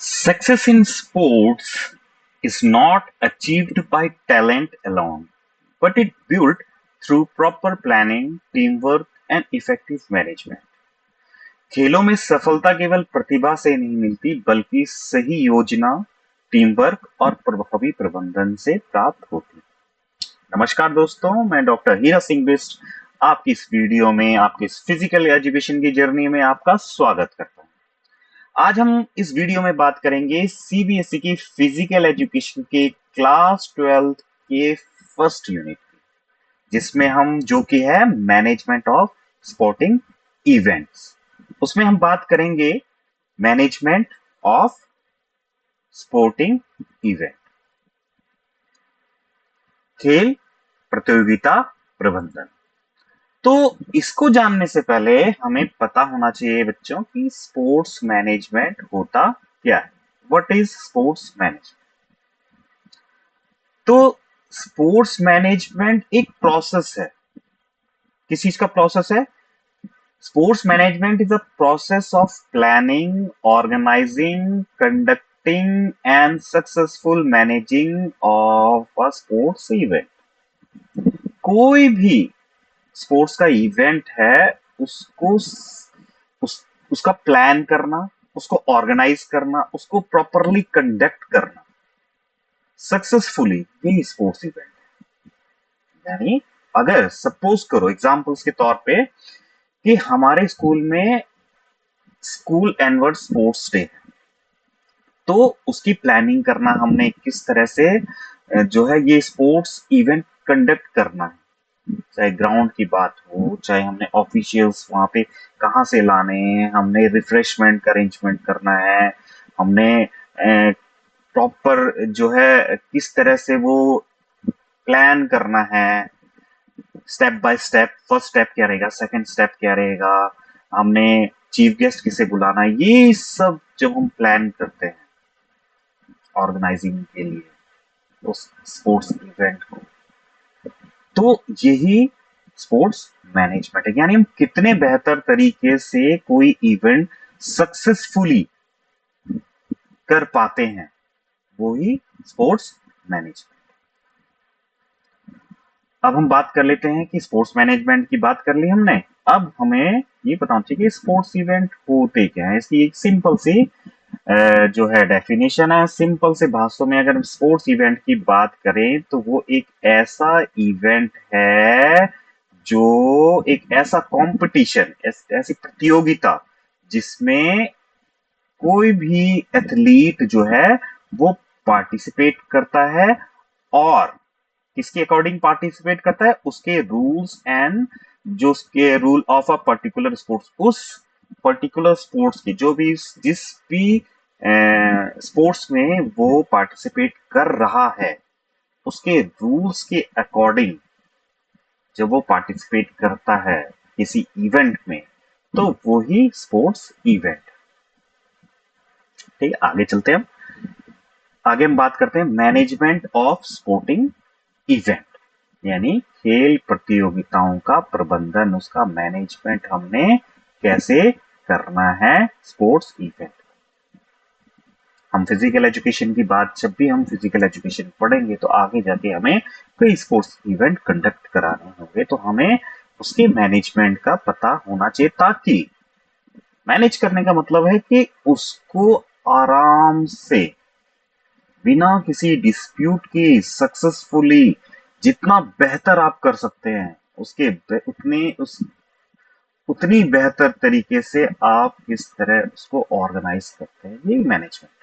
Success in sports is not achieved by talent alone, but it built through proper planning, teamwork and effective management. खेलों में सफलता केवल प्रतिभा से नहीं मिलती, बल्कि सही योजना, टीम वर्क और प्रभावी प्रबंधन से प्राप्त होती है। नमस्कार दोस्तों, मैं डॉक्टर हीरा सिंह बिष्ट आपकी इस वीडियो में आपके इस फिजिकल एजुकेशन की जर्नी में आपका स्वागत करता हूं। आज हम इस वीडियो में बात करेंगे सीबीएसई की फिजिकल एजुकेशन के क्लास 12 के फर्स्ट यूनिट की, जिसमें हम जो कि है मैनेजमेंट ऑफ स्पोर्टिंग इवेंट्स। उसमें हम बात करेंगे मैनेजमेंट ऑफ स्पोर्टिंग इवेंट, खेल प्रतियोगिता प्रबंधन। तो इसको जानने से पहले हमें पता होना चाहिए बच्चों कि स्पोर्ट्स मैनेजमेंट होता क्या है। What is sports management? तो स्पोर्ट्स मैनेजमेंट एक प्रोसेस है। किस चीज का प्रोसेस है? Sports management is a process of planning, organising, conducting and successful managing of a sports event. कोई भी स्पोर्ट्स का इवेंट है, उसको उसका प्लान करना, उसको ऑर्गेनाइज करना, उसको प्रॉपरली कंडक्ट करना सक्सेसफुली ही स्पोर्ट्स इवेंट है। यानी अगर सपोज करो एग्जांपल्स के तौर पे कि हमारे स्कूल में स्कूल एनुअल स्पोर्ट्स डे है, तो उसकी प्लानिंग करना, हमने किस तरह से जो है ये स्पोर्ट्स इवेंट कंडक्ट करना है, चाहे ग्राउंड की बात हो, चाहे हमने ऑफिशियल्स वहां पे कहाँ से लाने हैं, हमने रिफ्रेशमेंट का अरेंजमेंट करना है, हमने प्रॉपर जो है किस तरह से वो प्लान करना है, step by step, first step क्या रहेगा, सेकंड स्टेप क्या रहेगा, हमने चीफ गेस्ट किसे बुलाना है, ये सब जब हम प्लान करते हैं ऑर्गेनाइजिंग के लिए उस स्पोर्ट्स इवेंट को, तो यही स्पोर्ट्स मैनेजमेंट है। यानी हम कितने बेहतर तरीके से कोई इवेंट सक्सेसफुली कर पाते हैं, वो ही स्पोर्ट्स मैनेजमेंट। अब हम बात कर लेते हैं कि स्पोर्ट्स मैनेजमेंट की बात कर ली हमने, अब हमें ये बताना चाहिए कि स्पोर्ट्स इवेंट होते क्या है। इसकी एक सिंपल सी जो है डेफिनेशन है, सिंपल से भाषा में अगर हम स्पोर्ट्स इवेंट की बात करें तो वो एक ऐसा इवेंट है, जो एक ऐसा कंपटीशन, ऐसी प्रतियोगिता जिसमें कोई भी एथलीट जो है वो पार्टिसिपेट करता है, और किसके अकॉर्डिंग पार्टिसिपेट करता है, उसके रूल्स एंड जो उसके rule of a particular sports, उस पर्टिकुलर स्पोर्ट्स के जो भी जिस भी स्पोर्ट्स में वो पार्टिसिपेट कर रहा है, उसके रूल्स के अकॉर्डिंग जब वो पार्टिसिपेट करता है किसी इवेंट में, तो वो ही स्पोर्ट्स इवेंट। ठीक है, आगे चलते हैं। आगे हम बात करते हैं मैनेजमेंट ऑफ स्पोर्टिंग इवेंट, यानी खेल प्रतियोगिताओं का प्रबंधन, उसका मैनेजमेंट हमने कैसे करना है स्पोर्ट्स इवेंट। हम फिजिकल एजुकेशन की बात, जब भी हम फिजिकल एजुकेशन पढ़ेंगे तो आगे जाके हमें कोई स्पोर्ट्स इवेंट कंडक्ट कराने होंगे, तो हमें उसके मैनेजमेंट का पता होना चाहिए, ताकि मैनेज करने का मतलब है कि उसको आराम से बिना किसी डिस्प्यूट के सक्सेसफुली जितना बेहतर आप कर सकते हैं, उसके उतनी बेहतर तरीके से आप किस तरह उसको ऑर्गेनाइज करते हैं, यही मैनेजमेंट है।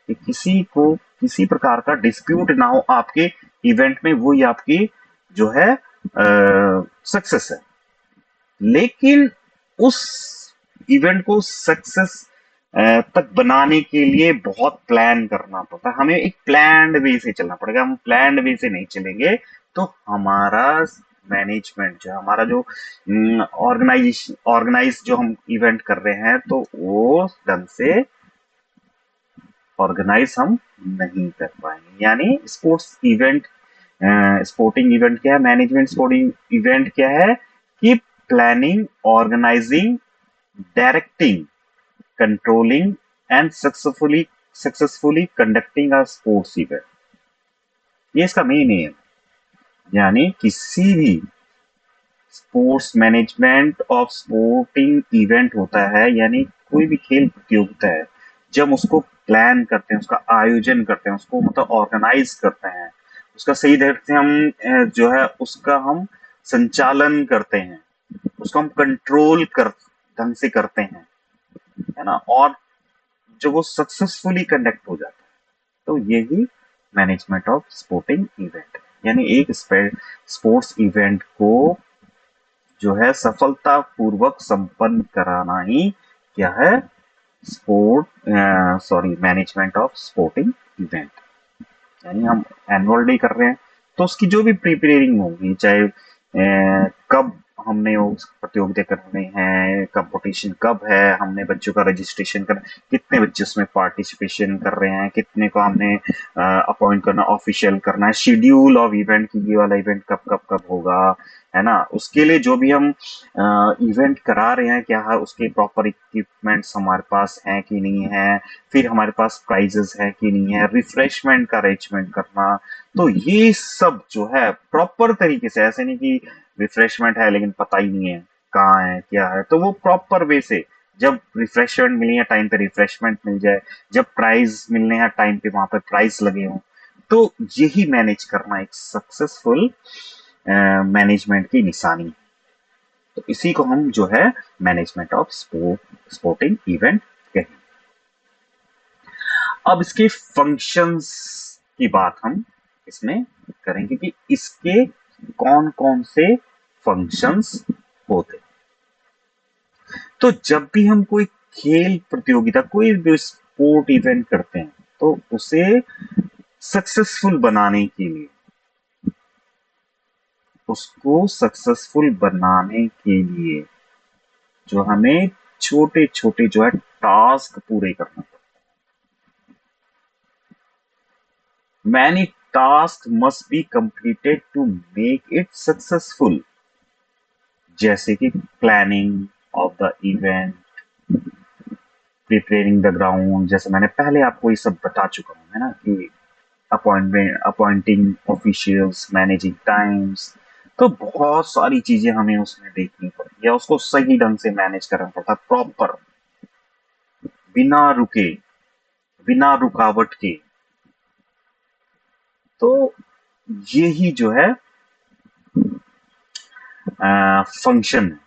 कि किसी को किसी प्रकार का डिस्प्यूट ना हो आपके इवेंट में, वही आपकी जो है सक्सेस है। लेकिन उस इवेंट को सक्सेस तक बनाने के लिए बहुत प्लान करना पड़ता है, हमें एक प्लान्ड वे से चलना पड़ेगा। हम प्लान्ड वे से नहीं चलेंगे तो हमारा मैनेजमेंट जो हमारा जो ऑर्गेनाइज जो हम इवेंट कर रहे हैं, तो वो ढंग से ऑर्गेनाइज हम नहीं कर पाएंगे। यानी स्पोर्ट्स इवेंट, स्पोर्टिंग इवेंट क्या है, मैनेजमेंट स्पोर्टिंग इवेंट क्या है कि planning, organising, directing, controlling and successfully conducting a sports event. ये इसका मेन एम, यानी किसी भी sports management of sporting event होता है, यानी कोई भी खेल प्रतियोगिता है, जब उसको प्लान करते हैं, उसका आयोजन करते हैं, उसको मतलब ऑर्गेनाइज करते हैं, उसका सही ढंग से हम जो है उसका हम संचालन करते हैं, उसको हम कंट्रोल कर ढंग से करते हैं, है ना, और जो वो सक्सेसफुली कंडक्ट हो जाता है, तो यही मैनेजमेंट ऑफ स्पोर्टिंग इवेंट, यानी एक स्पोर्ट्स इवेंट को जो है सफलता पूर्वक संपन्न कराना ही क्या है, मैनेजमेंट ऑफ स्पोर्टिंग इवेंट। यानी हम एनुअल डे कर रहे हैं तो उसकी जो भी प्रिपेयरिंग होगी, चाहे कब हमने उस प्रतियोगिता करने हैं, कंपटीशन कब है, हमने बच्चों का रजिस्ट्रेशन कर, कितने बच्चे उसमें पार्टिसिपेशन कर रहे हैं, कितने को हमने अपॉइंट करना, ऑफिशियल करना है, शेड्यूल ऑफ इवेंट की ये वाला इवेंट कब कब कब होगा, है ना, उसके लिए जो भी हम इवेंट करा रहे हैं क्या है, उसके प्रॉपर इक्विपमेंट्स हमारे पास हैं कि नहीं है, फिर हमारे पास प्राइजेस है कि नहीं है, रिफ्रेशमेंट का अरेंजमेंट करना, तो ये सब जो है प्रॉपर तरीके से, ऐसे नहीं कि रिफ्रेशमेंट है लेकिन पता ही नहीं है कहाँ है क्या है, तो वो प्रॉपर वे से जब रिफ्रेशमेंट मिली है टाइम पे रिफ्रेशमेंट मिल जाए, जब प्राइज मिलने हैं टाइम पे वहां पे प्राइज लगे हों, तो यही मैनेज करना एक सक्सेसफुल मैनेजमेंट की निशानी है। तो इसी को हम जो है मैनेजमेंट ऑफ स्पोर्टिंग इवेंट कहें। अब इसके फंक्शंस की बात हम इसमें करेंगे कि इसके कौन कौन से फंक्शंस होते। तो जब भी हम कोई खेल प्रतियोगिता, कोई भी स्पोर्ट इवेंट करते हैं, तो उसे सक्सेसफुल बनाने के लिए, उसको सक्सेसफुल बनाने के लिए जो हमें छोटे छोटे जो है टास्क पूरे करना पड़ता है। Many task must be completed to make it successful, जैसे कि planning of the event, preparing the ground, जैसे मैंने पहले आपको ये सब बता चुका हूं, है ना, कि अपॉइंटिंग ऑफिशियल्स, मैनेजिंग टाइम्स, तो बहुत सारी चीजें हमें उसमें देखनी पड़ती है, उसको सही ढंग से मैनेज करना पड़ता है, प्रॉपर, बिना रुके, बिना रुकावट के। तो यही जो है फंक्शन है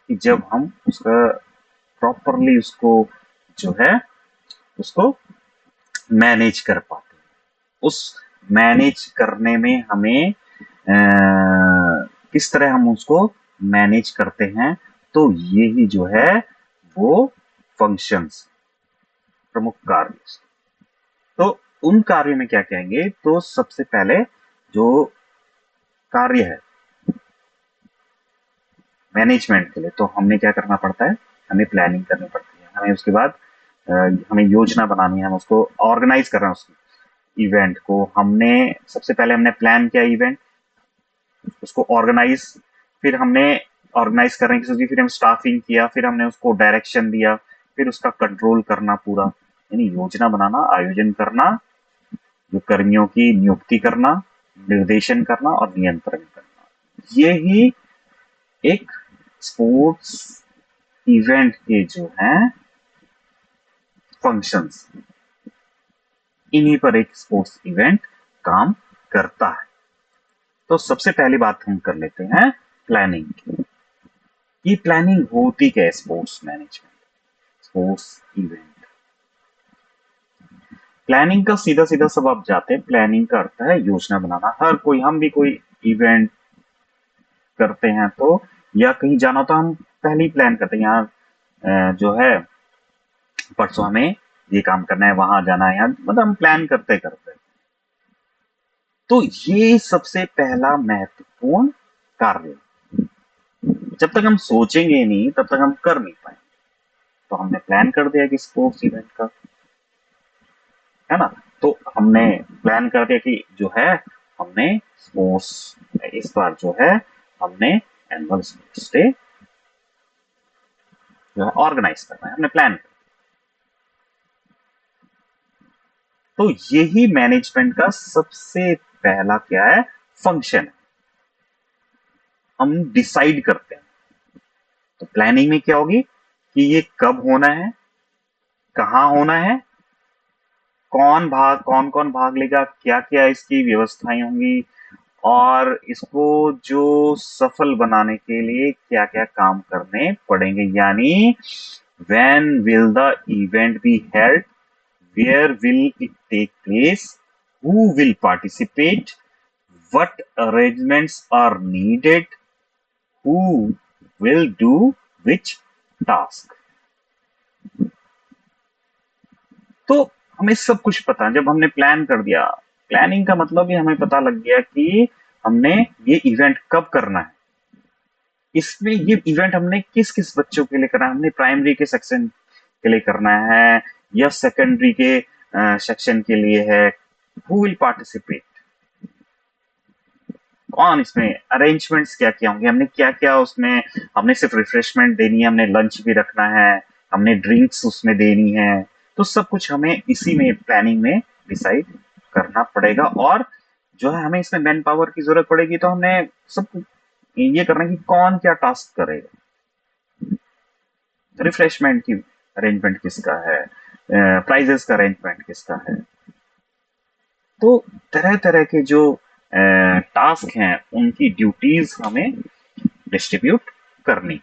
कि जब हम उसका प्रॉपरली उसको जो है उसको मैनेज कर पाते हैं। उस मैनेज करने में हमें किस तरह हम उसको मैनेज करते हैं, तो यही जो है वो फंक्शंस, प्रमुख कार्य। तो उन कार्यों में क्या कहेंगे, तो सबसे पहले जो कार्य है मैनेजमेंट के लिए, तो हमने क्या करना पड़ता है, हमें प्लानिंग करनी पड़ती है, हमें उसके बाद हमें योजना बनानी है, हम उसको ऑर्गेनाइज कर रहे हैं, उसको इवेंट को हमने सबसे पहले हमने प्लान किया इवेंट, उसको ऑर्गेनाइज, फिर हमने ऑर्गेनाइज करने की सोची, फिर हम स्टाफिंग किया, फिर हमने उसको डायरेक्शन दिया, फिर उसका कंट्रोल करना पूरा, यानी योजना बनाना, आयोजन करना, जो कर्मियों की नियुक्ति करना, निर्देशन करना और नियंत्रण करना, ये ही एक स्पोर्ट्स इवेंट के जो हैं फंक्शंस, इन्हीं पर एक स्पोर्ट्स इवेंट काम करता है। तो सबसे पहली बात हम कर लेते हैं प्लानिंग की। ये प्लानिंग होती क्या है sports management, sports event planning का सीधा सीधा सब आप जाते हैं, प्लानिंग का अर्थ है योजना बनाना। हर कोई, हम भी कोई इवेंट करते हैं तो, या कहीं जाना तो हम पहले ही प्लान करते हैं, यहाँ जो है परसों हमें ये काम करना है, वहां जाना है, यहाँ मतलब हम प्लान करते करते। तो ये सबसे पहला महत्वपूर्ण कार्य, जब तक हम सोचेंगे नहीं तब तक हम कर नहीं पाएंगे। तो हमने प्लान कर दिया कि स्पोर्ट्स इवेंट का, है ना, तो हमने प्लान कर दिया कि जो है हमने स्पोर्ट्स इस बार जो है हमने एनुअल स्पोर्ट्स डे जो है ऑर्गेनाइज करना है, हमने प्लान। तो यही मैनेजमेंट का सबसे पहला क्या है, फंक्शन। हम डिसाइड करते हैं। तो प्लानिंग में क्या होगी कि ये कब होना है, कहाँ होना है, कौन कौन भाग लेगा, क्या क्या इसकी व्यवस्थाएं होंगी, और इसको जो सफल बनाने के लिए क्या क्या काम करने पड़ेंगे। यानी when will the event be held, where will it take place, who will participate, what arrangements are needed, who will do which task। तो हमें सब कुछ पता है जब हमने प्लान कर दिया। प्लानिंग का मतलब ही हमें पता लग गया कि हमने ये इवेंट कब करना है, इसमें ये इवेंट हमने किस किस बच्चों के लिए करना है। हमने प्राइमरी के सेक्शन के लिए करना है या सेकेंडरी के सेक्शन के लिए है, हु विल पार्टिसिपेट, कौन इसमें, अरेंजमेंट्स क्या क्या होंगे, हमने क्या क्या उसमें, हमने सिर्फ रिफ्रेशमेंट देनी है, हमने लंच भी रखना है, हमने ड्रिंक्स उसमें देनी है। तो सब कुछ हमें इसी में प्लानिंग में डिसाइड करना पड़ेगा। और जो है हमें इसमें मैन पावर की जरूरत पड़ेगी, तो हमने सब ये करना है कि कौन क्या टास्क करेगा। रिफ्रेशमेंट की अरेंजमेंट किसका है, प्राइजेस का अरेंजमेंट किसका है। तो तरह तरह के जो टास्क हैं उनकी ड्यूटीज हमें डिस्ट्रीब्यूट करनी।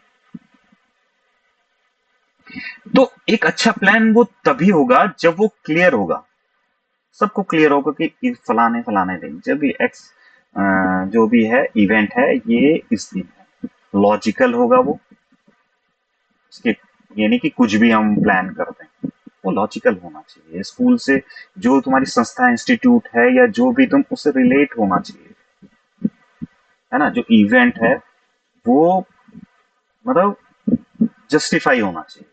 तो एक अच्छा प्लान वो तभी होगा जब वो क्लियर होगा, सबको क्लियर होगा कि फलाने फलाने दिन जब भी एक्स जो भी है इवेंट है ये इस दिन है, लॉजिकल होगा वो। उसके ये नहीं कि कुछ भी हम प्लान कर दें, वो लॉजिकल होना चाहिए। स्कूल से जो तुम्हारी संस्था इंस्टीट्यूट है या जो भी तुम उससे रिलेट होना चाहिए, है ना। जो इवेंट है वो मतलब जस्टिफाई होना चाहिए,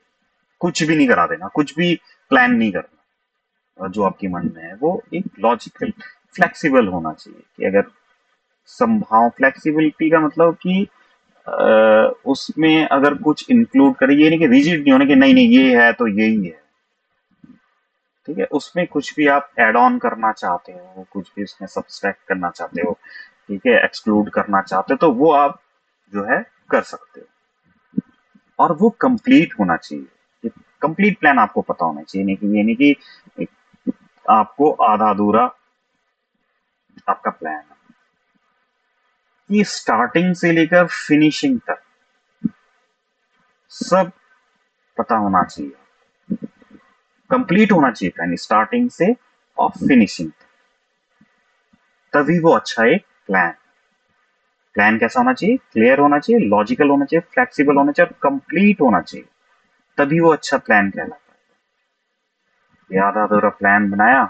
कुछ भी नहीं करा देना, कुछ भी प्लान नहीं करना। और जो आपके मन में है वो एक लॉजिकल फ्लेक्सिबल होना चाहिए कि अगर संभाव, फ्लेक्सिबिलिटी का मतलब कि उसमें अगर कुछ इंक्लूड करे, ये नहीं कि रिजिड नहीं होने कि नहीं नहीं ये है तो यही है, ठीक है। उसमें कुछ भी आप एड ऑन करना चाहते हो, कुछ भी उसमें सब्सट्रैक्ट करना चाहते हो, ठीक है, एक्सक्लूड करना चाहते हो, तो वो आप जो है कर सकते हो। और वो कंप्लीट होना चाहिए, कंप्लीट प्लान आपको पता होना चाहिए। नहीं कि ये नहीं कि आपको आधा अधूरा आपका प्लान है। ये स्टार्टिंग से लेकर फिनिशिंग तक सब पता होना चाहिए, कंप्लीट होना चाहिए प्लान स्टार्टिंग से और फिनिशिंग तक, तभी वो अच्छा एक प्लान। प्लान कैसा होना चाहिए, क्लियर होना चाहिए, लॉजिकल होना चाहिए, फ्लेक्सिबल होना चाहिए और कंप्लीट होना चाहिए, तभी वो अच्छा प्लान कहलाता है। ये आधा अधूरा प्लान बनाया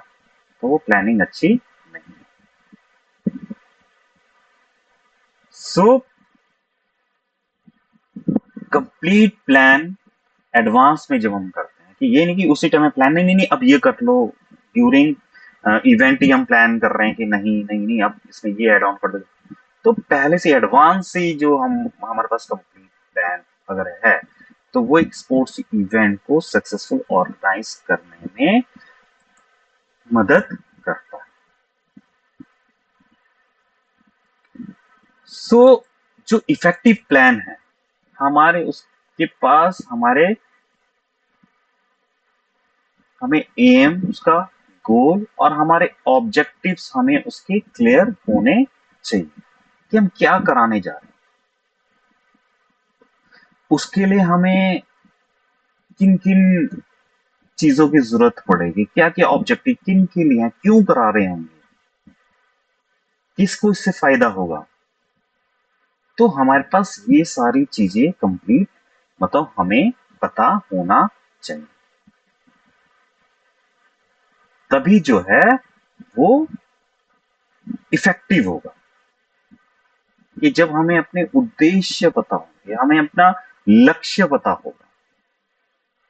तो वो प्लानिंग अच्छी नहीं। सो कंप्लीट प्लान एडवांस में जब हम करते हैं, कि ये नहीं कि उसी टाइम में प्लान नहीं, नहीं नहीं अब ये कर लो, ड्यूरिंग इवेंट ही हम प्लान कर रहे हैं कि नहीं नहीं नहीं अब इसमें ये एड ऑन कर दो। तो पहले से एडवांस से जो हम हमारे पास कंप्लीट प्लान अगर है, तो वो एक स्पोर्ट्स इवेंट को सक्सेसफुल ऑर्गेनाइज करने में मदद करता है। सो जो इफेक्टिव प्लान है हमारे, उसके पास हमें एम, उसका गोल और हमारे ऑब्जेक्टिव्स हमें उसके क्लियर होने चाहिए कि हम क्या कराने जा रहे हैं। उसके लिए हमें किन किन चीजों की जरूरत पड़ेगी, क्या क्या ऑब्जेक्टिव किन के लिए हैं, क्यों करा रहे हैं हम, किसको इससे फायदा होगा। तो हमारे पास ये सारी चीजें कंप्लीट मतलब हमें पता होना चाहिए, तभी जो है वो इफेक्टिव होगा। कि जब हमें अपने उद्देश्य पता होंगे, हमें अपना लक्ष्य पता होगा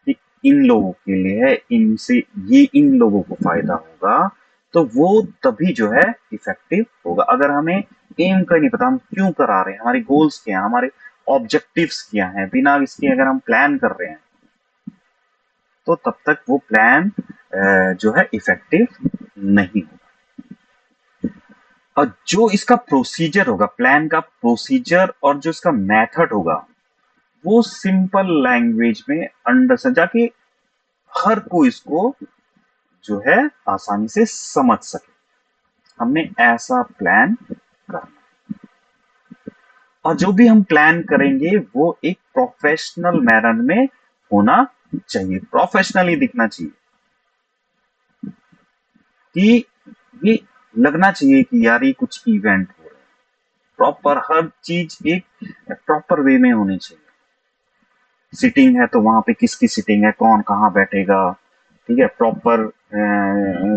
कि इन लोगों के लिए है, इनसे ये इन लोगों को फायदा होगा, तो वो तभी जो है इफेक्टिव होगा। अगर हमें एम का नहीं पता, हम क्यों करा रहे हैं, हमारे गोल्स क्या हैं, हमारे ऑब्जेक्टिव्स क्या हैं, बिना इसके अगर हम प्लान कर रहे हैं तो तब तक वो प्लान जो है इफेक्टिव नहीं होगा। और जो इसका प्रोसीजर होगा, प्लान का प्रोसीजर और जो इसका मेथड होगा, वो सिंपल लैंग्वेज में अंडर समझा कि हर कोई इसको जो है आसानी से समझ सके। हमने ऐसा प्लान करना, और जो भी हम प्लान करेंगे वो एक प्रोफेशनल मैनर में होना चाहिए, प्रोफेशनली दिखना चाहिए, कि ये लगना चाहिए कि यार ये कुछ इवेंट हो रहा है। प्रॉपर हर चीज एक प्रॉपर वे में होनी चाहिए। सिटिंग है तो वहां पे किसकी सिटिंग है, कौन कहाँ बैठेगा, ठीक है, प्रॉपर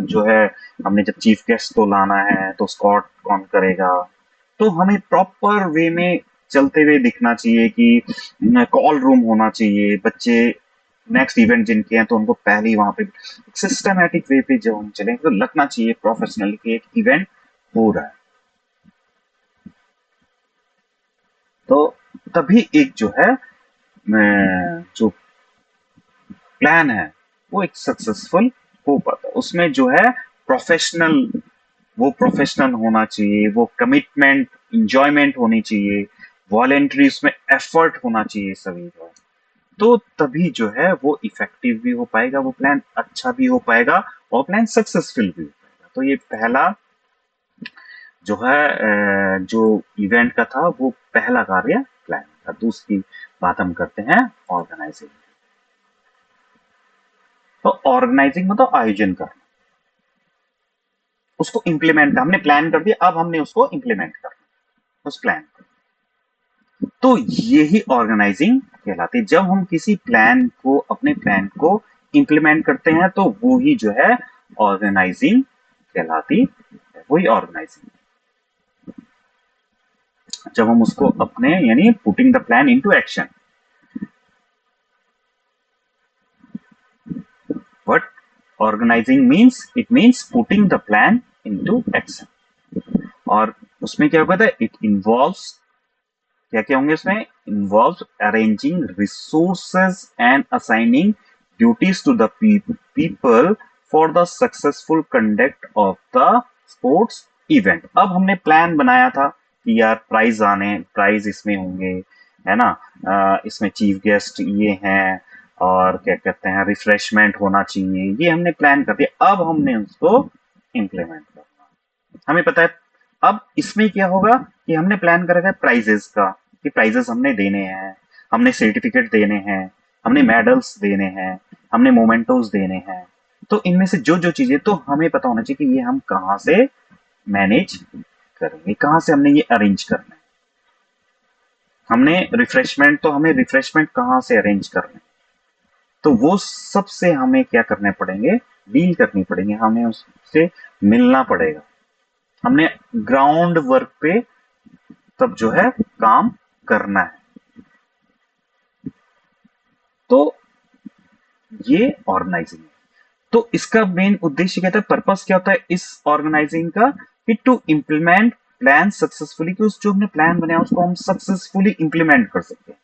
जो है हमने जब चीफ गेस्ट को लाना है तो स्कॉट कौन करेगा। तो हमें प्रॉपर वे में चलते हुए दिखना चाहिए कि कॉल रूम होना चाहिए, बच्चे नेक्स्ट इवेंट जिनके हैं तो उनको पहले ही वहां पे सिस्टमेटिक वे पे जब हम चलेंगे तो लगना चाहिए प्रोफेशनली कि एक इवेंट हो रहा है। तो तभी एक जो है जो प्लान है वो एक सक्सेसफुल हो पाता है। उसमें जो है प्रोफेशनल, वो प्रोफेशनल होना चाहिए, वो कमिटमेंट इंजॉयमेंट होनी चाहिए, वॉलेंट्री उसमें एफर्ट होना चाहिए सभी का। तो तभी जो है वो इफेक्टिव भी हो पाएगा, वो प्लान अच्छा भी हो पाएगा और प्लान सक्सेसफुल भी हो पाएगा। तो ये पहला जो है जो इवेंट का था वो पहला कार्य प्लान था। दूसरी बात हम करते हैं ऑर्गेनाइजिंग। तो ऑर्गेनाइजिंग मतलब आयोजन करना, उसको इम्प्लीमेंट, हमने प्लान कर दिया, अब हमने उसको इम्प्लीमेंट करना उस प्लान को। तो यही ऑर्गेनाइजिंग कहलाती है। जब हम किसी प्लान को, अपने प्लान को इम्प्लीमेंट करते हैं तो वो ही जो है ऑर्गेनाइजिंग कहलाती है, वही ऑर्गेनाइजिंग। जब हम उसको अपने यानी putting the plan into action. What organising means? It means putting the plan into action. और उसमें क्या होता है, इट इन्वॉल्व्स, क्या क्या होंगे उसमें, involve arranging resources and assigning duties to the people for the successful conduct of the sports event. अब हमने प्लान बनाया था कि यार प्राइज इसमें होंगे, है ना, इसमें चीफ गेस्ट ये हैं, और क्या कहते हैं रिफ्रेशमेंट होना चाहिए, ये हमने प्लान कर दिया। अब हमने उसको इम्प्लीमेंट करना, हमें पता है। अब इसमें क्या होगा कि हमने प्लान कर रखा है प्राइजेस का, कि प्राइजेस हमने देने हैं, हमने सर्टिफिकेट देने हैं, हमने मेडल्स देने हैं, हमने मोमेंटोस देने हैं। तो इनमें से जो जो चीजें तो हमें पता होना चाहिए कि ये हम कहाँ से मैनेज करेंगे, कहाँ से हमने ये अरेंज करना है। हमने रिफ्रेशमेंट, तो हमें रिफ्रेशमेंट कहाँ से अरेंज करना है, तो वो सबसे हमें क्या करने पड़ेंगे, डील करनी पड़ेंगे, हमें उससे मिलना पड़ेगा। हमने ग्राउंड वर्क पे तब जो है काम करना है। तो ये ऑर्गेनाइजिंग है। तो इसका मेन उद्देश्य क्या था, पर्पस क्या होता है इस ऑर्गेनाइजिंग का, कि टू इम्प्लीमेंट प्लान सक्सेसफुली, कि उस जो हमने प्लान बनाया उसको हम सक्सेसफुली इंप्लीमेंट कर सकते हैं,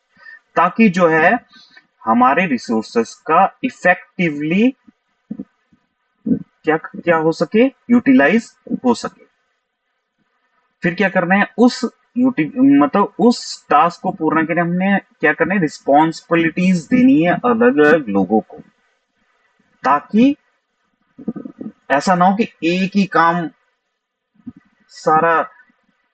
ताकि जो है हमारे रिसोर्सेस का इफेक्टिवली क्या क्या हो सके, यूटिलाइज हो सके। फिर क्या करना है, उस मतलब उस टास्क को पूर्ण करने हमने क्या करना है, रिस्पॉन्सिबिलिटीज देनी है अलग अलग लोगों को, ताकि ऐसा ना हो कि एक ही काम सारा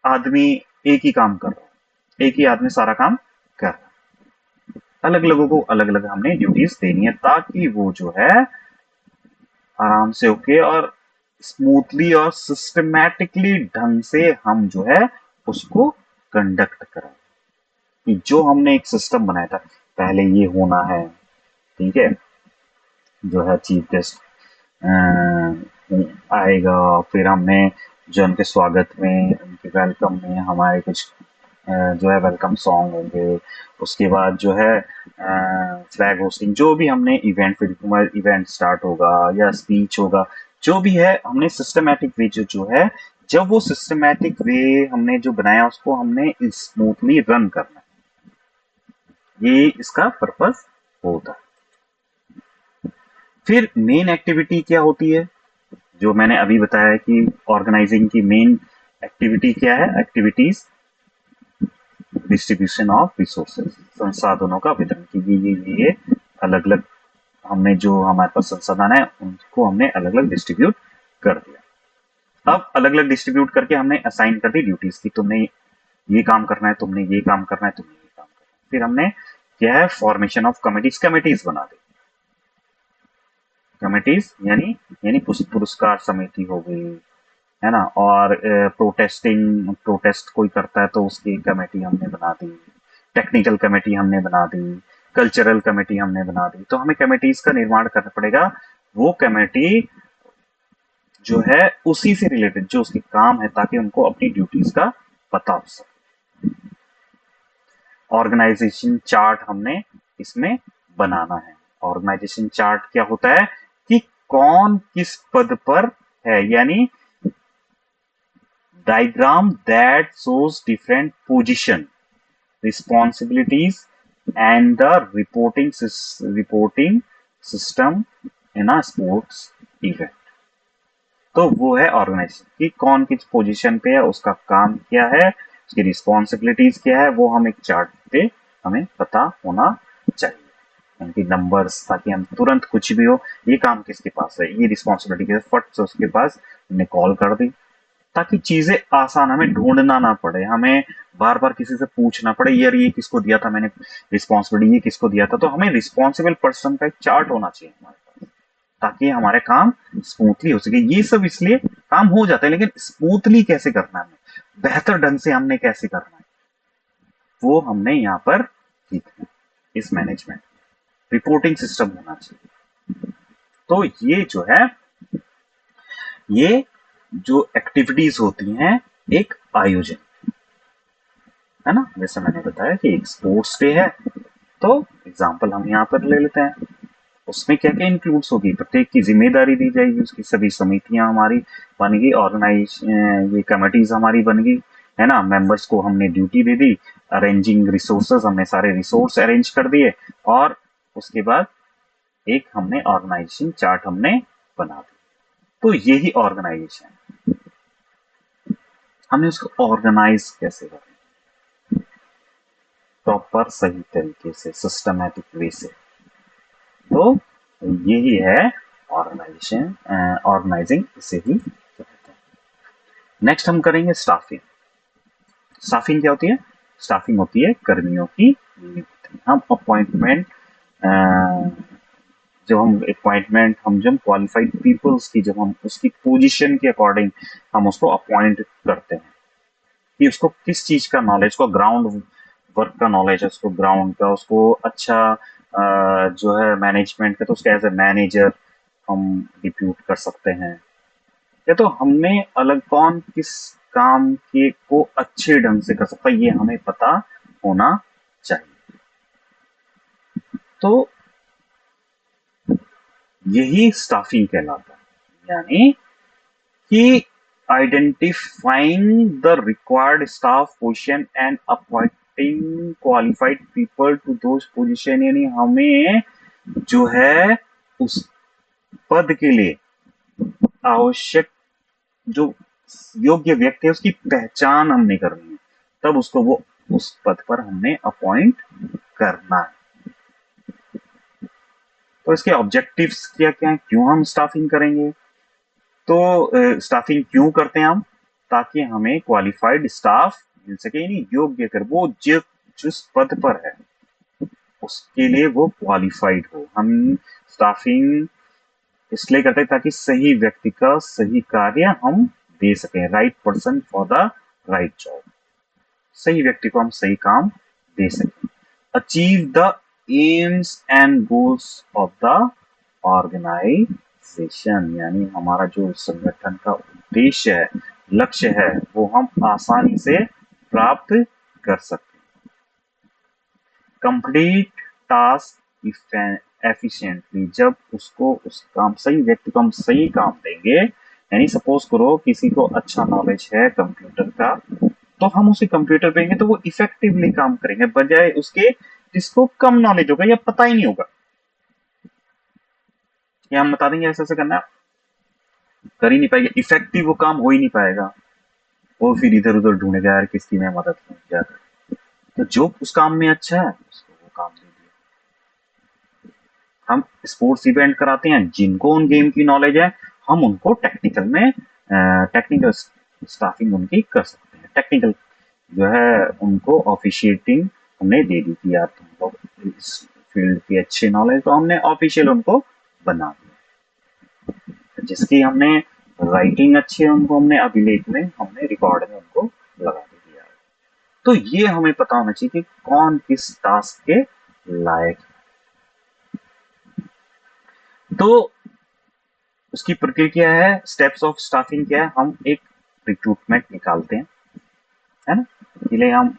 आदमी एक ही काम कर रहा है, एक ही आदमी सारा काम कर रहा है। अलग लोगों को अलग अलग हमने ड्यूटीज देनी है, ताकि वो जो है आराम से होके और स्मूथली और सिस्टमैटिकली ढंग से हम जो है उसको कंडक्ट करें। कि जो हमने एक सिस्टम बनाया था, पहले ये होना है, ठीक है, जो है चीफ गेस्ट आएगा, फिर हमने जो उनके स्वागत में, उनके वेलकम में हमारे कुछ जो है वेलकम सॉन्ग होंगे। उसके बाद जो है फ्लैग होस्टिंग, जो भी हमने इवेंट, फिर इवेंट स्टार्ट होगा या स्पीच होगा, जो भी है हमने सिस्टमैटिक वे जो है, जब वो सिस्टमैटिक वे हमने जो बनाया उसको हमने स्मूथली रन करना है। ये इसका पर्पस होता है। फिर मेन एक्टिविटी क्या होती है, जो मैंने अभी बताया कि ऑर्गेनाइजिंग की मेन एक्टिविटी क्या है, एक्टिविटीज डिस्ट्रीब्यूशन ऑफ रिसोर्सेज, संसाधनों का वितरण की ये अलग अलग हमने जो हमारे पास संसाधन है उनको हमने अलग अलग डिस्ट्रीब्यूट कर दिया। अब अलग अलग डिस्ट्रीब्यूट करके हमने असाइन कर दी ड्यूटीज की, तुमने ये काम करना है, तुमने ये काम करना है, तुमने ये काम करना है। फिर हमने क्या है, फॉर्मेशन ऑफ कमिटीज, कमिटीज बना दी। कमिटीज यानी यानी पुरस्कार समिति हो गई, है ना, और प्रोटेस्ट कोई करता है तो उसकी कमेटी हमने बना दी, टेक्निकल कमेटी हमने बना दी, कल्चरल कमेटी हमने बना दी। तो हमें कमेटीज का निर्माण करना पड़ेगा। वो कमेटी जो है उसी से रिलेटेड जो उसके काम है, ताकि उनको अपनी ड्यूटीज का पता हो सके। ऑर्गेनाइजेशन चार्ट हमने इसमें बनाना है। ऑर्गेनाइजेशन चार्ट क्या होता है कि कौन किस पद पर है, यानी diagram that shows different position, responsibilities and the reporting system in a sports event। तो वो है ऑर्गेनाइजेशन कि कौन किस पोजीशन पे है, उसका काम क्या है, उसकी रिस्पॉन्सिबिलिटीज क्या है, वो हम एक चार्ट पे हमें पता होना चाहिए, उनकी नंबर्स, ताकि हम तुरंत कुछ भी हो, ये काम किसके पास है, ये रिस्पॉन्सिबिलिटी है, फट से उसके पास हमने कॉल कर दी, ताकि चीजें आसान, हमें ढूंढना ना पड़े, हमें बार बार किसी से पूछना पड़े यार ये किसको दिया था मैंने रिस्पॉन्सिबिलिटी, ये किसको दिया था। तो हमें रिस्पॉन्सिबल पर्सन का एक चार्ट होना चाहिए हमारे पास, ताकि हमारे काम स्मूथली हो सके। ये सब इसलिए काम हो जाता है, लेकिन स्मूथली कैसे करना है, बेहतर ढंग से हमने कैसे करना है, वो हमने यहाँ पर सीखना। इस मैनेजमेंट रिपोर्टिंग सिस्टम होना चाहिए। तो ये जो है, ये जो एक्टिविटीज होती हैं एक आयोजन, है ना, जैसे मैंने बताया कि एक स्पोर्ट्स डे है, तो एग्जांपल हम यहाँ पर ले लेते हैं। उसमें क्या क्या इंक्लूड्स होगी, प्रत्येक की जिम्मेदारी दी जाएगी, उसकी सभी समितियां हमारी बनेगी, ऑर्गेनाइज ये कमिटीज हमारी बन गई, है ना, मेंबर्स को हमने ड्यूटी दे दी, अरेंजिंग रिसोर्सेज, हमने सारे रिसोर्स अरेंज कर दिए, और उसके बाद एक हमने ऑर्गेनाइजेशन चार्ट हमने बना दी। तो यही ऑर्गेनाइजेशन है। हमने उसको ऑर्गेनाइज कैसे करना, प्रॉपर सही तरीके से, सिस्टमैटिक वे से। तो यही है ऑर्गेनाइजेशन, ऑर्गेनाइजिंग इसे ही कहते हैं। नेक्स्ट हम करेंगे स्टाफिंग। स्टाफिंग क्या होती है, स्टाफिंग होती है कर्मियों की नियुक्ति। हम अपॉइंटमेंट, जब हम अपॉइंटमेंट, हम जब क्वालिफाइड पीपल्स की, जब हम उसकी पोजीशन के अकॉर्डिंग हम उसको अपॉइंट करते हैं, कि उसको किस चीज का नॉलेज, को ग्राउंड वर्क का नॉलेज है, उसको ग्राउंड का, उसको अच्छा जो है मैनेजमेंट का, तो उसके एज ए मैनेजर हम डिप्यूट कर सकते हैं। या तो हमने अलग कौन किस काम के को अच्छे ढंग से कर सकता है, ये हमें पता होना चाहिए। तो यही स्टाफिंग कहलाता है, यानी कि identifying the required staff position and appointing qualified people to those position, यानी हमें जो है उस पद के लिए आवश्यक जो योग्य व्यक्ति है उसकी पहचान हमने करनी है, तब उसको वो उस पद पर हमने अपॉइंट करना है। तो इसके ऑब्जेक्टिव्स क्या क्या है, क्यों हम स्टाफिंग करेंगे, तो स्टाफिंग क्यों करते हैं हम, ताकि हमें क्वालिफाइड स्टाफ मिल सके, यानी योग्य कर, वो जिस पद पर है उसके लिए वो क्वालिफाइड हो। हम स्टाफिंग इसलिए करते हैं ताकि सही व्यक्ति का सही कार्य हम दे सकें, right person for the right job, सही व्यक्ति को हम सही काम दे सकें। Achieve the aims and goals of the organisation, यानी हमारा जो संगठन का उद्देश्य है, लक्ष्य है, वो हम आसानी से प्राप्त कर सकते हैं। कंप्लीट टास्क एफिशिएंटली, जब उसको उस काम, सही व्यक्ति को हम सही काम देंगे, यानी सपोज करो किसी को अच्छा नॉलेज है कंप्यूटर का, तो हम उसे कंप्यूटर देंगे तो वो इफेक्टिवली काम करेंगे, बजाय उसके जिसको कम नॉलेज होगा या पता ही नहीं होगा, या हम बता देंगे ऐसे ऐसे करना है, कर ही नहीं पाएगा, इफेक्टिव वो काम हो ही नहीं पाएगा, वो फिर इधर उधर ढूंढेगा यार किसकी मैं मदद करूं क्या करूं। तो जो उस काम में अच्छा है उसको वो काम दे दिया। हम स्पोर्ट्स इवेंट कराते हैं, जिनको उन गेम की नॉलेज है हम उनको टेक्निकल में टेक्निकल स्टाफिंग उनकी कर सकते हैं। टेक्निकल जो है उनको ऑफिशिएटिंग हमने दे दी कि यार तुम लोग इस फील्ड की अच्छी नॉलेज, तो हमने ऑफिशियल उनको बना दिया। जिसकी हमने राइटिंग अच्छी है उनको हमने अभिलेख में, हमने रिकॉर्ड में उनको लगा दिया है। तो ये हमें पता होना चाहिए कि कौन किस टास्क के लायक है। तो उसकी प्रक्रिया क्या है, स्टेप्स ऑफ स्टाफिंग क्या है, हम एक रिक्रूटमेंट निकालते हैं, है ना। इसलिए हम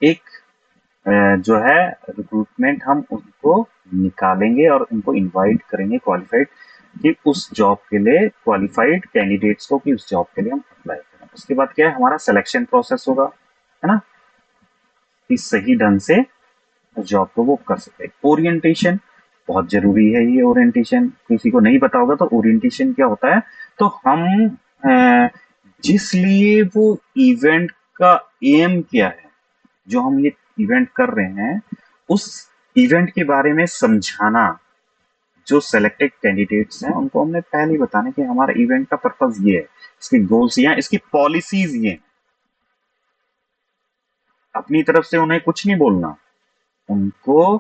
एक जो है रिक्रूटमेंट हम उनको निकालेंगे और उनको इनवाइट करेंगे क्वालिफाइड कि उस जॉब के लिए, क्वालिफाइड कैंडिडेट्स को कि उस जॉब के लिए हम अप्लाई करें। उसके बाद क्या है, हमारा सिलेक्शन प्रोसेस होगा, है ना, कि सही ढंग से जॉब को वो कर सकते हैं। ओरिएंटेशन बहुत जरूरी है, ये ओरिएंटेशन किसी को नहीं पता होगा तो ओरिएंटेशन क्या होता है, तो हम जिस लिए वो इवेंट का एम क्या है, जो हम ये इवेंट कर रहे हैं उस इवेंट के बारे में समझाना। जो सेलेक्टेड कैंडिडेट्स हैं उनको हमने पहले ही बताना कि हमारा इवेंट का पर्पज ये है, इसके गोल्स ये हैं, इसकी पॉलिसीज ये हैं। अपनी तरफ से उन्हें कुछ नहीं बोलना, उनको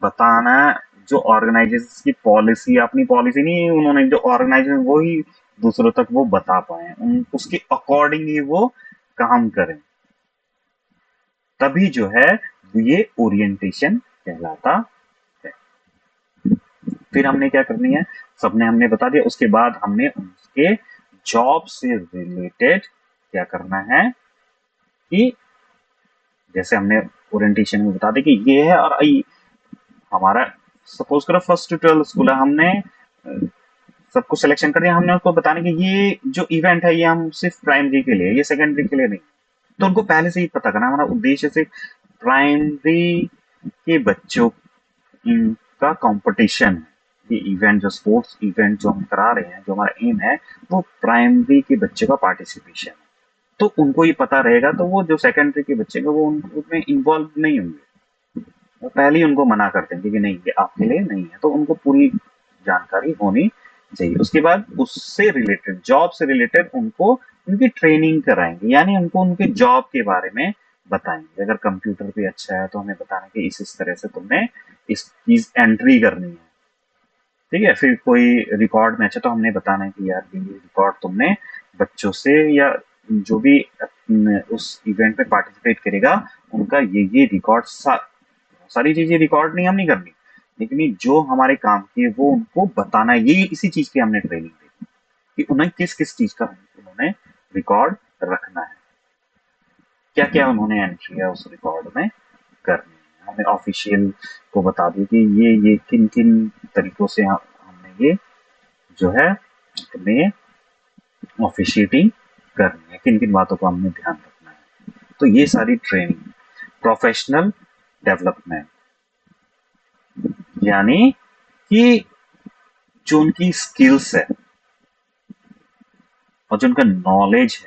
बताना जो ऑर्गेनाइजेशन की पॉलिसी, अपनी पॉलिसी नहीं, उन्होंने जो ऑर्गेनाइजेशन वो ही दूसरों तक वो बता पाए, उन उसके अकॉर्डिंग ही वो काम करें, तभी जो है ये ओरिएंटेशन कहलाता है। फिर हमने क्या करनी है, सबने हमने बता दिया, उसके बाद हमने उसके जॉब से रिलेटेड क्या करना है कि जैसे हमने ओरिएंटेशन में बता दिया कि ये है, और हमारा सपोज करो फर्स्ट टू 12 स्कूल है, हमने सबको सिलेक्शन कर दिया, हमने उनको बताने कि ये जो इवेंट है ये हम सिर्फ प्राइमरी के लिए, ये सेकेंडरी के लिए नहीं। तो उनको पहले से ही पता करना हमारा उद्देश्य सिर्फ प्राइमरी के बच्चों का कंपटीशन है। ये इवेंट जो स्पोर्ट्स इवेंट जो हम करा रहे हैं, जो हमारा एम है वो प्राइमरी के बच्चों का पार्टिसिपेशन है। तो उनको ये पता रहेगा, तो वो जो सेकेंडरी के बच्चे हैं वो उनमें इन्वॉल्व नहीं होंगे, वो पहले ही उनको मना कर देंगे कि नहीं ये आपके लिए नहीं है। तो उनको पूरी जानकारी होनी चाहिए। उसके बाद उससे रिलेटेड, जॉब से रिलेटेड उनको उनकी ट्रेनिंग कराएंगे, यानी उनको उनके जॉब के बारे में बताएंगे। अगर कंप्यूटर पे अच्छा है तो हमें बताना कि इस तरह से तुमने इस चीज एंट्री करनी है, ठीक है। फिर कोई रिकॉर्ड में अच्छा, तो हमने बताना है कि यार ये रिकॉर्ड तुमने बच्चों से या जो भी उस इवेंट में पार्टिसिपेट करेगा उनका ये रिकॉर्ड, सारी चीजें रिकॉर्ड नहीं हम नहीं करनी, लेकिन ये जो हमारे काम की है वो उनको बताना है। ये इसी चीज की हमने ट्रेनिंग दी कि उन्हें किस किस चीज का उन्होंने रिकॉर्ड रखना है, क्या क्या उन्होंने एंट्री है उस रिकॉर्ड में करनी है। हमने ऑफिशियल को बता दी कि ये किन किन तरीकों से हमने ये जो है अपने ऑफिशिएटिंग करनी है, किन किन बातों को हमने ध्यान रखना है। तो ये सारी ट्रेनिंग, प्रोफेशनल डेवलपमेंट, यानी कि जो उनकी स्किल्स है और जो उनका नॉलेज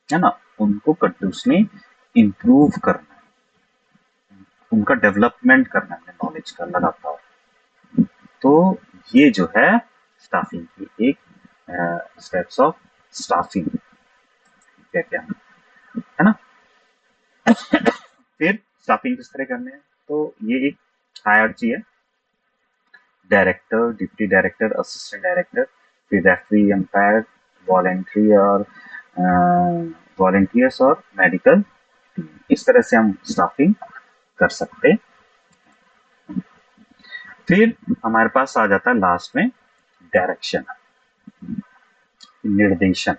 है ना, उनको कंटिन्यूसली इम्प्रूव करना है, उनका डेवलपमेंट करना है नॉलेज का लगातार। तो ये जो है स्टाफिंग की एक स्टेप्स ऑफ स्टाफिंग क्या क्या है ना। फिर स्टाफिंग किस तरह करने हैं, तो ये एक हायरार्की है, director, deputy director, assistant director, फिर रेफरी, अंपायर, वॉलेंट्री और वॉलेंटियर्स और मेडिकल टीम। इस तरह से हम स्टाफिंग कर सकते। फिर हमारे पास आ जाता है लास्ट में डायरेक्शन, निर्देशन।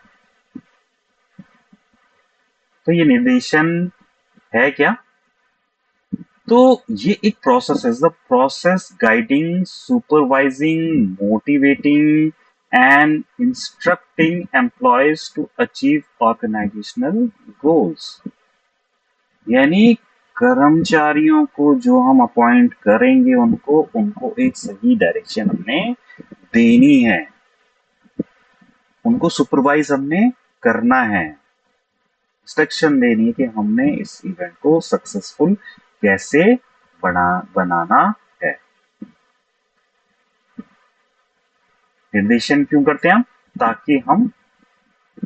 तो ये निर्देशन है क्या, तो ये एक प्रोसेस है, the process guiding, supervising, motivating and instructing employees to achieve organisational goals. यानी कर्मचारियों को जो हम अपॉइंट करेंगे उनको एक सही डायरेक्शन हमने देनी है, उनको सुपरवाइज हमने करना है, इंस्ट्रक्शन देनी है कि हमने इस इवेंट को सक्सेसफुल कैसे बनाना है। निर्देशन क्यों करते हैं हम? ताकि हम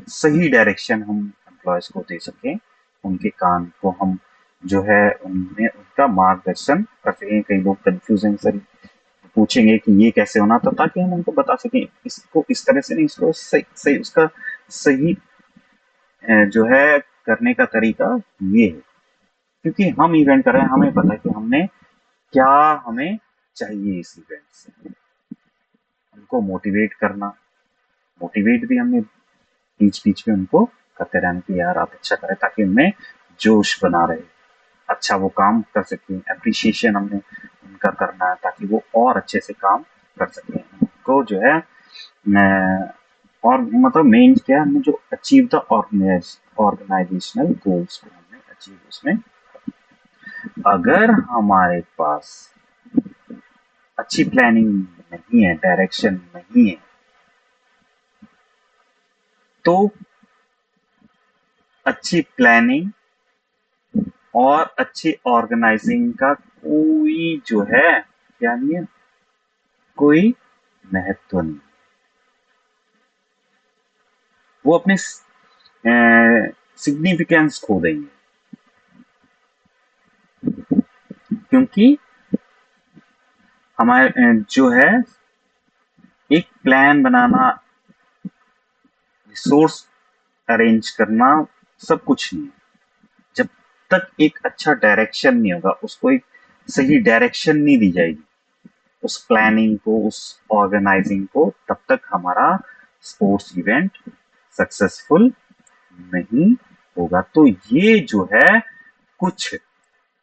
सही डायरेक्शन हम एम्प्लॉयज को दे सकें, उनके काम को हम जो है उनमें उनका मार्गदर्शन कर सकें। कई लोग कंफ्यूजन सर पूछेंगे कि ये कैसे होना था, ताकि हम उनको बता सकें इसको इस तरह से नहीं, इसको सही सही उसका सही जो है करने का तरीका ये है। क्योंकि हम इवेंट कर रहे हैं, हमें पता है कि हमने क्या हमें चाहिए इस इवेंट से। उनको मोटिवेट करना, मोटिवेट भी हमने बीच बीच में उनको करते रहना कि यार आप अच्छा करें, ताकि उनमें जोश बना रहे, अच्छा वो काम कर सकें। एप्रिसिएशन हमने उनका करना है ताकि वो और अच्छे से काम कर सकें। उनको जो है और मतलब मेन क्या है, हमने जो अचीव द ऑर्गेनाइजेशनल गोल्स को हमने अचीव उसमें। अगर हमारे पास अच्छी प्लानिंग नहीं है, डायरेक्शन नहीं है, तो अच्छी प्लानिंग और अच्छी ऑर्गेनाइजिंग का कोई जो है क्या नहीं है, कोई महत्व नहीं। वो अपने सिग्निफिकेंस खो देंगे, क्योंकि हमारे जो है एक प्लान बनाना, रिसोर्स अरेंज करना सब कुछ नहीं है। जब तक एक अच्छा डायरेक्शन नहीं होगा, उसको एक सही डायरेक्शन नहीं दी जाएगी उस प्लानिंग को, उस ऑर्गेनाइजिंग को, तब तक हमारा स्पोर्ट्स इवेंट सक्सेसफुल नहीं होगा। तो ये जो है कुछ,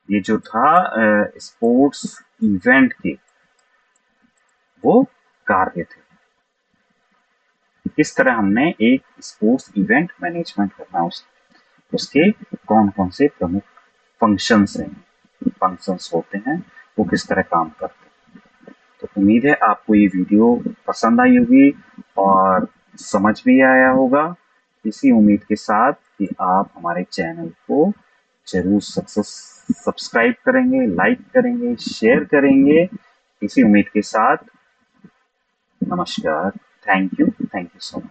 ये जो था स्पोर्ट्स इवेंट के वो कार्य थे, किस तरह हमने एक स्पोर्ट्स इवेंट मैनेजमेंट करना, उसके कौन कौन से प्रमुख फंक्शंस हैं, फंक्शंस होते हैं, वो किस तरह काम करते हैं। तो उम्मीद है आपको ये वीडियो पसंद आई होगी और समझ भी आया होगा। इसी उम्मीद के साथ कि आप हमारे चैनल को जरूर सब्सक्राइब करेंगे, लाइक करेंगे, शेयर करेंगे। इसी उम्मीद के साथ नमस्कार। Thank you so much.